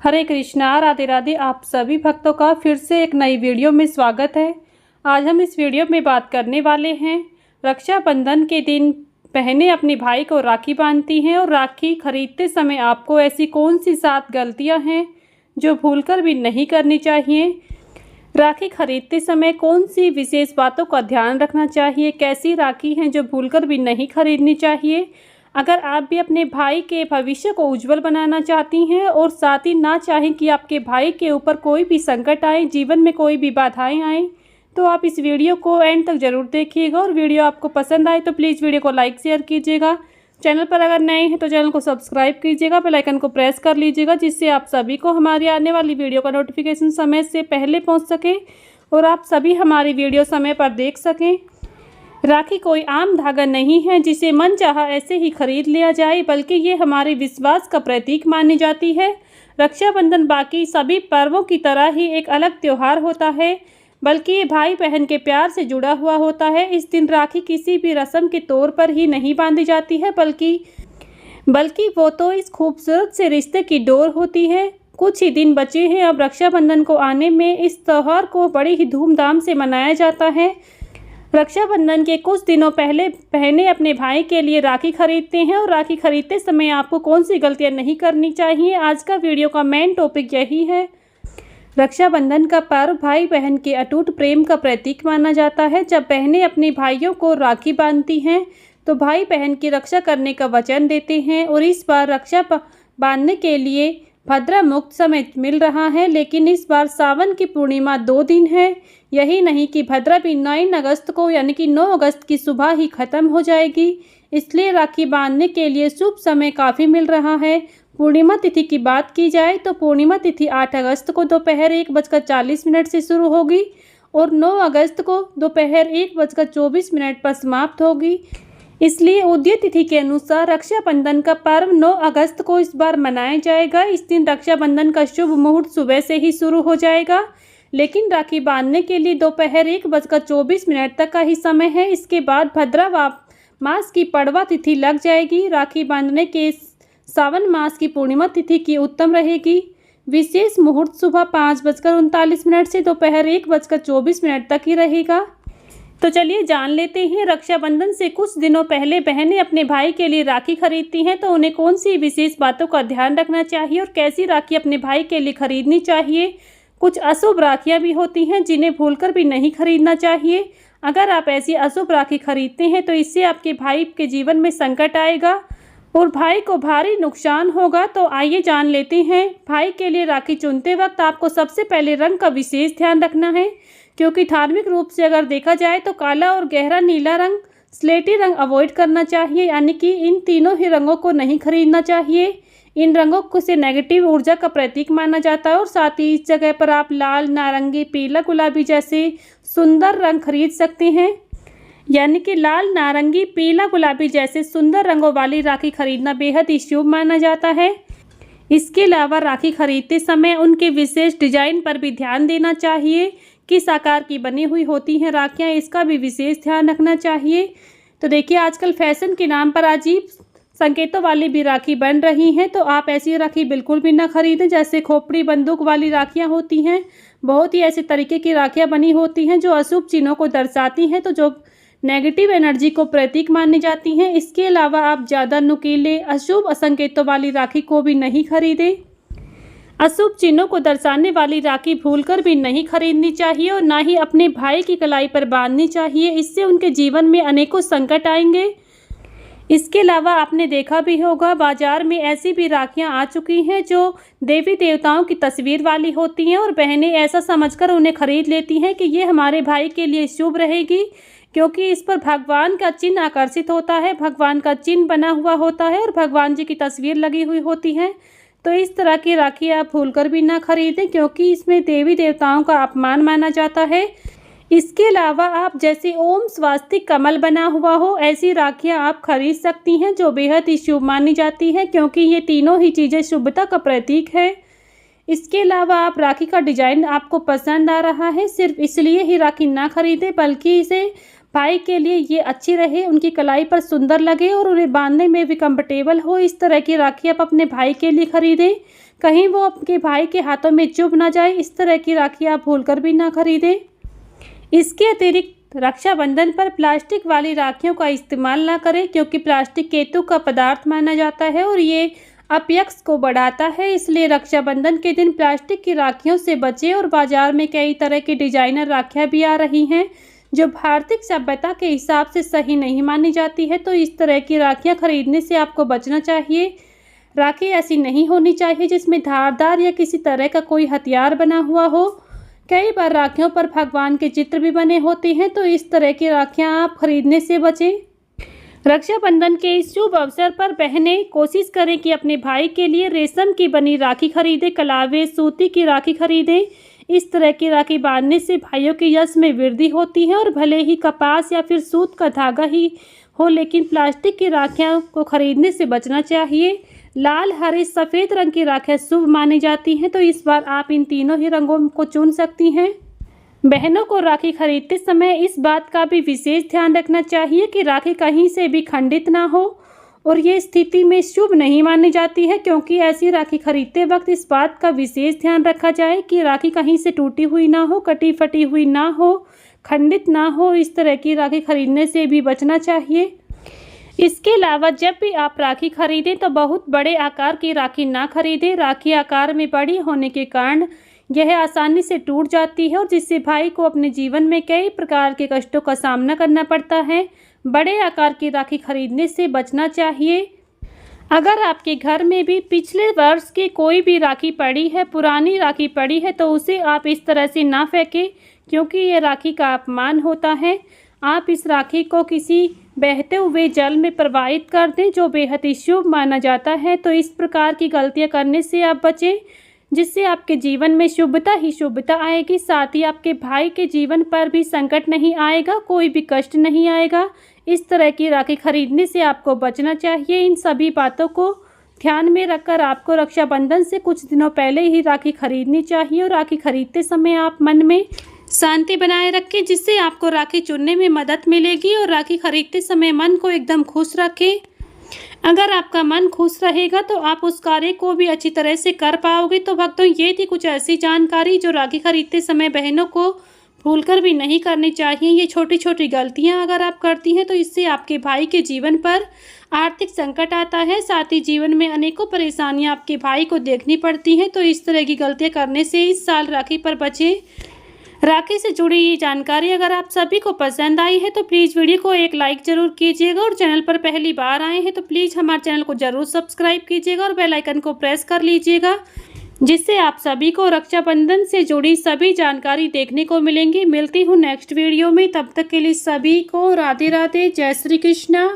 हरे कृष्णा, राधे राधे। आप सभी भक्तों का फिर से एक नई वीडियो में स्वागत है। आज हम इस वीडियो में बात करने वाले हैं रक्षाबंधन के दिन बहनें अपने भाई को राखी बांधती हैं और राखी खरीदते समय आपको ऐसी कौन सी 7 गलतियां हैं जो भूलकर भी नहीं करनी चाहिए। राखी खरीदते समय कौन सी विशेष बातों का ध्यान रखना चाहिए। कैसी राखी हैं जो भूलकर भी नहीं खरीदनी चाहिए। अगर आप भी अपने भाई के भविष्य को उज्जवल बनाना चाहती हैं और साथ ही ना चाहें कि आपके भाई के ऊपर कोई भी संकट आए, जीवन में कोई भी बाधाएं आएँ, तो आप इस वीडियो को एंड तक ज़रूर देखिएगा। और वीडियो आपको पसंद आए तो प्लीज़ वीडियो को लाइक शेयर कीजिएगा। चैनल पर अगर नए हैं तो चैनल को सब्सक्राइब कीजिएगा, बेल आइकन को प्रेस कर लीजिएगा, जिससे आप सभी को हमारी आने वाली वीडियो का नोटिफिकेशन समय से पहले पहुँच सके और आप सभी हमारी वीडियो समय पर देख सकें। राखी कोई आम धागा नहीं है जिसे मन चाहा ऐसे ही खरीद लिया जाए, बल्कि ये हमारे विश्वास का प्रतीक मानी जाती है। रक्षाबंधन बाकी सभी पर्वों की तरह ही एक अलग त्योहार होता है, बल्कि ये भाई बहन के प्यार से जुड़ा हुआ होता है। इस दिन राखी किसी भी रस्म के तौर पर ही नहीं बांधी जाती है, बल्कि वो तो इस खूबसूरत से रिश्ते की डोर होती है। कुछ ही दिन बचे हैं अब रक्षाबंधन को आने में। इस त्यौहार को बड़ी ही धूमधाम से मनाया जाता है। रक्षाबंधन के कुछ दिनों पहले बहनें अपने भाई के लिए राखी खरीदते हैं और राखी खरीदते समय आपको कौन सी गलतियां नहीं करनी चाहिए। आज का वीडियो का मेन टॉपिक यही है। रक्षाबंधन का पर्व भाई बहन के अटूट प्रेम का प्रतीक माना जाता है। जब बहनें अपने भाइयों को राखी बांधती हैं तो भाई बहन की रक्षा करने का वचन देते हैं और इस बार रक्षा बांधने के लिए भद्रा मुक्त समय मिल रहा है, लेकिन इस बार सावन की पूर्णिमा 2 दिन है। यही नहीं कि भद्रा भी 9 अगस्त को यानी कि 9 अगस्त की सुबह ही ख़त्म हो जाएगी, इसलिए राखी बांधने के लिए शुभ समय काफ़ी मिल रहा है। पूर्णिमा तिथि की बात की जाए तो पूर्णिमा तिथि 8 अगस्त को दोपहर 1:40 से शुरू होगी और 9 अगस्त को दोपहर 1:24 पर समाप्त होगी। इसलिए उदय तिथि के अनुसार रक्षाबंधन का पर्व 9 अगस्त को इस बार मनाया जाएगा। इस दिन रक्षाबंधन का शुभ मुहूर्त सुबह से ही शुरू हो जाएगा, लेकिन राखी बांधने के लिए दोपहर 1:24 तक का ही समय है। इसके बाद भद्रा मास की पड़वा तिथि लग जाएगी। राखी बांधने के सावन मास की पूर्णिमा तिथि की उत्तम रहेगी। विशेष मुहूर्त सुबह 5:39 से दोपहर 1:24 तक ही रहेगा। तो चलिए जान लेते हैं, रक्षाबंधन से कुछ दिनों पहले बहनें अपने भाई के लिए राखी खरीदती हैं तो उन्हें कौन सी विशेष बातों का ध्यान रखना चाहिए और कैसी राखी अपने भाई के लिए खरीदनी चाहिए। कुछ अशुभ राखियां भी होती हैं जिन्हें भूलकर भी नहीं खरीदना चाहिए। अगर आप ऐसी अशुभ राखी खरीदते हैं तो इससे आपके भाई के जीवन में संकट आएगा और भाई को भारी नुकसान होगा। तो आइए जान लेते हैं। भाई के लिए राखी चुनते वक्त आपको सबसे पहले रंग का विशेष ध्यान रखना है, क्योंकि धार्मिक रूप से अगर देखा जाए तो काला और गहरा नीला रंग, स्लेटी रंग अवॉइड करना चाहिए, यानी कि इन तीनों ही रंगों को नहीं खरीदना चाहिए। इन रंगों को से नेगेटिव ऊर्जा का प्रतीक माना जाता है और साथ ही इस जगह पर आप लाल, नारंगी, पीला, गुलाबी जैसे सुंदर रंग खरीद सकते हैं। यानी कि लाल, नारंगी, पीला, गुलाबी जैसे सुंदर रंगों वाली राखी खरीदना बेहद ही शुभ माना जाता है। इसके अलावा राखी खरीदते समय उनके विशेष डिजाइन पर भी ध्यान देना चाहिए। किस आकार की बनी हुई होती हैं राखियाँ, इसका भी विशेष ध्यान रखना चाहिए। तो देखिए, आजकल फैशन के नाम पर अजीब संकेतों वाली भी राखी बन रही हैं, तो आप ऐसी राखी बिल्कुल भी ना खरीदें। जैसे खोपड़ी बंदूक वाली राखियाँ होती हैं, बहुत ही ऐसे तरीके की राखियाँ बनी होती हैं जो अशुभ चिन्हों को दर्शाती हैं, तो जो नेगेटिव एनर्जी को प्रतीक मानी जाती हैं। इसके अलावा आप ज़्यादा नुकीले अशुभ संकेतों वाली राखी को भी नहीं खरीदें। अशुभ चिन्हों को दर्शाने वाली राखी भूलकर भी नहीं खरीदनी चाहिए और ना ही अपने भाई की कलाई पर बांधनी चाहिए। इससे उनके जीवन में अनेकों संकट आएंगे। इसके अलावा आपने देखा भी होगा, बाजार में ऐसी भी राखियां आ चुकी हैं जो देवी देवताओं की तस्वीर वाली होती हैं और बहनें ऐसा समझकर उन्हें खरीद लेती हैं कि ये हमारे भाई के लिए शुभ रहेगी, क्योंकि इस पर भगवान का चिन्ह आकर्षित होता है, भगवान का चिन्ह बना हुआ होता है और भगवान जी की तस्वीर लगी हुई होती है। तो इस तरह की राखी आप भूलकर भी ना खरीदें, क्योंकि इसमें देवी देवताओं का अपमान माना जाता है। इसके अलावा आप जैसे ओम स्वास्तिक कमल बना हुआ हो, ऐसी राखियां आप खरीद सकती हैं जो बेहद ही शुभ मानी जाती है, क्योंकि ये तीनों ही चीज़ें शुभता का प्रतीक है। इसके अलावा आप राखी का डिजाइन आपको पसंद आ रहा है, सिर्फ इसलिए ही राखी ना खरीदें, बल्कि इसे भाई के लिए ये अच्छी रहे, उनकी कलाई पर सुंदर लगे और उन्हें बांधने में भी कंफर्टेबल हो, इस तरह की राखी आप अपने भाई के लिए खरीदें। कहीं वो आपके भाई के हाथों में चुभ ना जाए, इस तरह की राखी आप भूलकर भी ना खरीदें। इसके अतिरिक्त रक्षाबंधन पर प्लास्टिक वाली राखियों का इस्तेमाल ना करें, क्योंकि प्लास्टिक केतु का पदार्थ माना जाता है और ये अपयश को बढ़ाता है। इसलिए रक्षाबंधन के दिन प्लास्टिक की राखियों से बचें। और बाजार में कई तरह की डिजाइनर राखियां भी आ रही हैं जो भारतीय सभ्यता के हिसाब से सही नहीं मानी जाती है, तो इस तरह की राखियां खरीदने से आपको बचना चाहिए। राखी ऐसी नहीं होनी चाहिए जिसमें धारदार या किसी तरह का कोई हथियार बना हुआ हो। कई बार राखियों पर भगवान के चित्र भी बने होते हैं, तो इस तरह की राखियां आप खरीदने से बचें। रक्षाबंधन के इस शुभ अवसर पर बहनें कोशिश करें कि अपने भाई के लिए रेशम की बनी राखी खरीदें, कलावे सूती की राखी खरीदें। इस तरह की राखी बांधने से भाइयों की यश में वृद्धि होती है। और भले ही कपास या फिर सूत का धागा ही हो, लेकिन प्लास्टिक की राखियां को खरीदने से बचना चाहिए। लाल, हरे, सफ़ेद रंग की राखियां शुभ मानी जाती हैं, तो इस बार आप इन तीनों ही रंगों को चुन सकती हैं। बहनों को राखी खरीदते समय इस बात का भी विशेष ध्यान रखना चाहिए कि राखी कहीं से भी खंडित ना हो, और ये स्थिति में शुभ नहीं मानी जाती है, क्योंकि ऐसी राखी खरीदते वक्त इस बात का विशेष ध्यान रखा जाए कि राखी कहीं से टूटी हुई ना हो, कटी फटी हुई ना हो, खंडित ना हो। इस तरह की राखी खरीदने से भी बचना चाहिए। इसके अलावा जब भी आप राखी खरीदें तो बहुत बड़े आकार की राखी ना खरीदें। राखी आकार में बड़ी होने के कारण यह आसानी से टूट जाती है और जिससे भाई को अपने जीवन में कई प्रकार के कष्टों का सामना करना पड़ता है। बड़े आकार की राखी खरीदने से बचना चाहिए। अगर आपके घर में भी पिछले वर्ष की कोई भी राखी पड़ी है, पुरानी राखी पड़ी है, तो उसे आप इस तरह से ना फेंकें, क्योंकि ये राखी का अपमान होता है। आप इस राखी को किसी बहते हुए जल में प्रवाहित कर दें, जो बेहद ही शुभ माना जाता है। तो इस प्रकार की गलतियां करने से आप बचें, जिससे आपके जीवन में शुभता ही शुभता आएगी। साथ ही आपके भाई के जीवन पर भी संकट नहीं आएगा, कोई भी कष्ट नहीं आएगा। इस तरह की राखी खरीदने से आपको बचना चाहिए। इन सभी बातों को ध्यान में रखकर आपको रक्षाबंधन से कुछ दिनों पहले ही राखी खरीदनी चाहिए। और राखी खरीदते समय आप मन में शांति बनाए रखें, जिससे आपको राखी चुनने में मदद मिलेगी। और राखी खरीदते समय मन को एकदम खुश रखें। अगर आपका मन खुश रहेगा तो आप उस कार्य को भी अच्छी तरह से कर पाओगे। तो भक्तों, ये थी कुछ ऐसी जानकारी जो राखी खरीदते समय बहनों को भूलकर भी नहीं करनी चाहिए। ये छोटी छोटी गलतियां अगर आप करती हैं तो इससे आपके भाई के जीवन पर आर्थिक संकट आता है। साथ ही जीवन में अनेकों परेशानियां आपके भाई को देखनी पड़ती हैं। तो इस तरह की गलतियां करने से इस साल राखी पर बचें। राखी से जुड़ी ये जानकारी अगर आप सभी को पसंद आई है तो प्लीज़ वीडियो को एक लाइक ज़रूर कीजिएगा। और चैनल पर पहली बार आए हैं तो प्लीज़ हमारे चैनल को ज़रूर सब्सक्राइब कीजिएगा और बेल आइकन को प्रेस कर लीजिएगा, जिससे आप सभी को रक्षाबंधन से जुड़ी सभी जानकारी देखने को मिलेंगी। मिलती हूँ नेक्स्ट वीडियो में, तब तक के लिए सभी को राधे राधे, जय श्री कृष्णा।